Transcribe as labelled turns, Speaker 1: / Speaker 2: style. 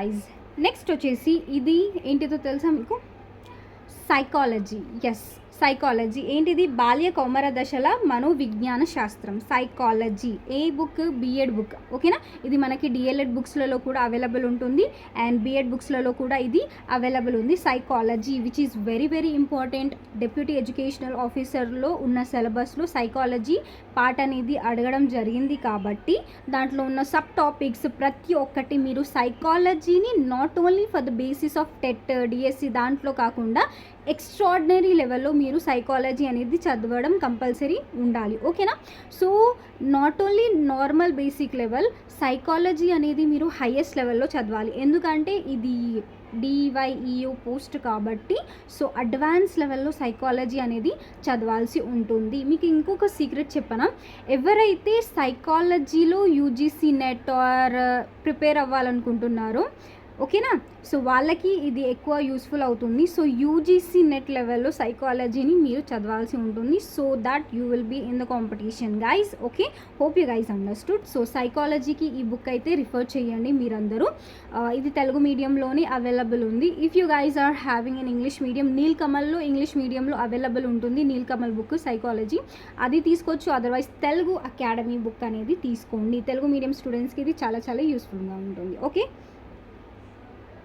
Speaker 1: Guys, next వచ్చేసి ఇది ఏంటిదో తెలుసా మీకు? సైకాలజీ. ఎస్, సైకాలజీ ఏంటిది? బాల్య కౌమార దశల మనోవిజ్ఞాన శాస్త్రం, సైకాలజీ. ఏ బుక్? BEd book. ఓకేనా? ఇది మనకి డిఎల్ఎడ్ బుక్స్లలో కూడా అవైలబుల్ ఉంటుంది అండ్ బిఎడ్ బుక్స్లలో కూడా ఇది అవైలబుల్ ఉంది. Psychology which is very very important. Deputy educational ఆఫీసర్లో ఉన్న సిలబస్లో సైకాలజీ పార్ట్ అనేది అడగడం జరిగింది కాబట్టి దాంట్లో ఉన్న సబ్ టాపిక్స్ ప్రతి ఒక్కటి మీరు సైకాలజీని not only for the basis of TET, DSC దాంట్లో కాకుండా ఎక్స్ట్రాడినరీ లెవెల్లో మీరు సైకాలజీ అనేది చదవడం కంపల్సరీ ఉండాలి. ఓకేనా? So not only normal basic level, psychology అనేది మీరు హైయెస్ట్ లెవెల్లో చదవాలి. ఎందుకంటే ఇది డివైఈఓ పోస్ట్ కాబట్టి సో అడ్వాన్స్ లెవెల్లో సైకాలజీ అనేది చదవాల్సి ఉంటుంది. మీకు ఇంకొక సీక్రెట్ చెప్పనా? ఎవరైతే సైకాలజీలో యూజీసీ నెట్ ఆర్ ప్రిపేర్ అవ్వాలనుకుంటున్నారో ఓకేనా, సో వాళ్ళకి ఇది ఎక్కువ యూస్ఫుల్ అవుతుంది. సో యూజీసీ నెట్ లెవెల్లో సైకాలజీని మీరు చదవాల్సి ఉంటుంది so that you will be in the competition guys. Okay, hope you guys understood. So సైకాలజీకి ఈ బుక్ అయితే రిఫర్ చేయండి మీరందరూ. ఇది తెలుగు మీడియంలోనే అవైలబుల్ ఉంది. If you guys are having in English medium, నీల్కమల్లో ఇంగ్లీష్ మీడియంలో అవైలబుల్ ఉంటుంది నీల్కమల్ బుక్ సైకాలజీ, అది తీసుకోవచ్చు. అదర్వైజ్ తెలుగు అకాడమీ బుక్ అనేది తీసుకోండి. తెలుగు మీడియం స్టూడెంట్స్కి ఇది చాలా చాలా యూస్ఫుల్గా ఉంటుంది. ఓకే.